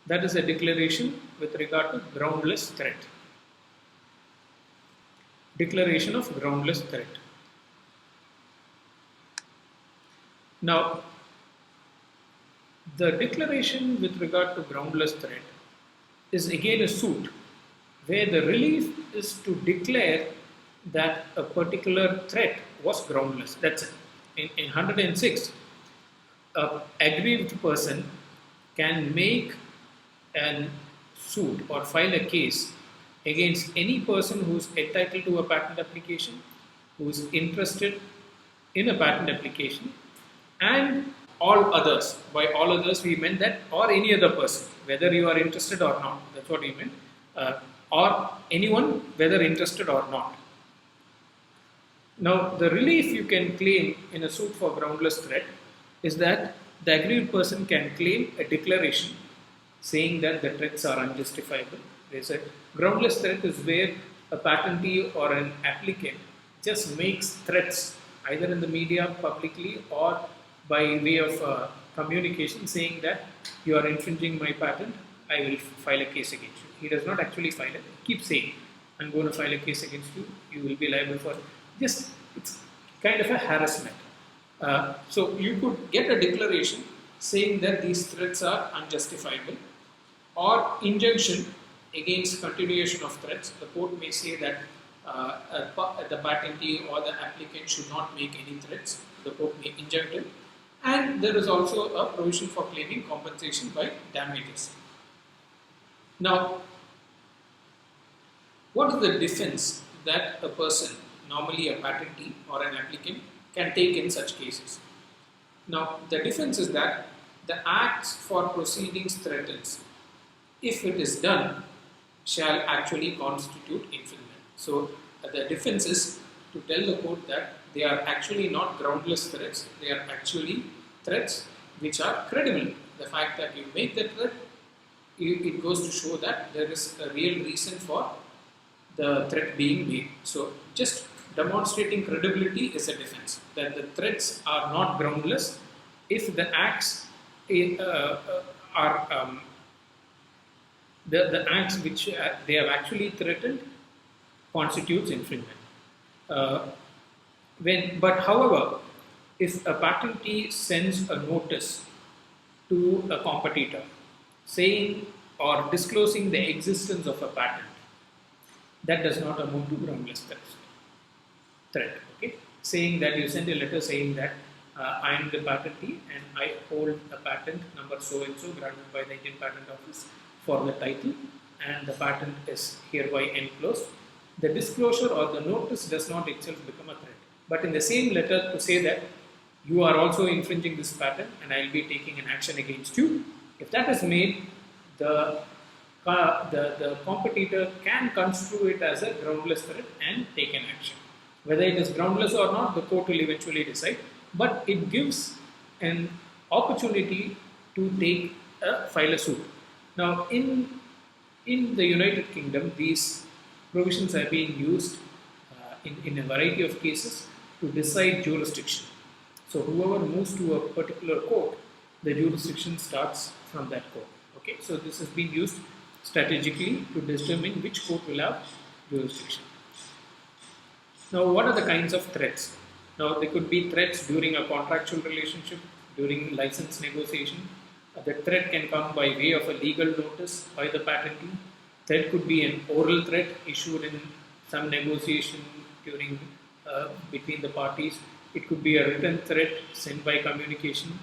That is a declaration with regard to groundless threat. Declaration of groundless threat. Now, the declaration with regard to groundless threat is again a suit where the relief is to declare that a particular threat was groundless. That's it. In 106, an aggrieved person can make a suit or file a case against any person who is entitled to a patent application, who is interested in a patent application, and all others. By all others, we meant that, or any other person, whether you are interested or not. That's what we meant. Or anyone, whether interested or not. Now, the relief you can claim in a suit for groundless threat is that the aggrieved person can claim a declaration saying that the threats are unjustifiable. They said groundless threat is where a patentee or an applicant just makes threats either in the media publicly or by way of communication saying that you are infringing my patent, I will file a case against you. He does not actually file it. He keeps saying, I'm going to file a case against you, you will be liable for just, it's kind of a harassment. So you could get a declaration saying that these threats are unjustifiable, or injunction against continuation of threats. The court may say that the patentee or the applicant should not make any threats. The court may injunct him. And there is also a provision for claiming compensation by damages. Now, what is the defense that a person, normally a patentee or an applicant, can take in such cases? Now, the defense is that the acts for proceedings threatens, if it is done, shall actually constitute infringement. So, the defense is to tell the court that they are actually not groundless threats, they are actually threats which are credible. The fact that you make the threat, it goes to show that there is a real reason for the threat being made. So, just demonstrating credibility is a defense, that the threats are not groundless if the acts are the acts which they have actually threatened constitutes infringement. But however, if a patentee sends a notice to a competitor saying or disclosing the existence of a patent, that does not amount to groundless threat. Okay? Saying that you send a letter saying that I am the patentee and I hold a patent number so and so granted by the Indian Patent Office for the title, and the patent is hereby enclosed. The disclosure or the notice does not itself become a threat. But in the same letter to say that you are also infringing this patent and I will be taking an action against you, if that is made, the competitor can construe it as a groundless threat and take an action. Whether it is groundless or not, the court will eventually decide, but it gives an opportunity to file a suit. Now, in the United Kingdom, these provisions are being used in a variety of cases to decide jurisdiction. So, whoever moves to a particular court, the jurisdiction starts from that court. Okay, so this has been used strategically to determine which court will have jurisdiction. Now, what are the kinds of threats? Now, there could be threats during a contractual relationship, during license negotiation. The threat can come by way of a legal notice by the patentee. Threat could be an oral threat issued in some negotiation during between the parties. It could be a written threat sent by communication.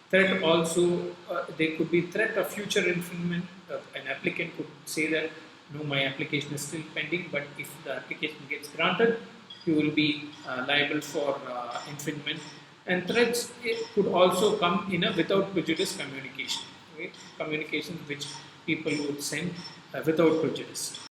Threat also, there could be threat of future infringement. An applicant could say that, no, my application is still pending, but if the application gets granted, you will be liable for infringement. And threats could also come in a without prejudice communication. Okay? Communications which people would send without prejudice.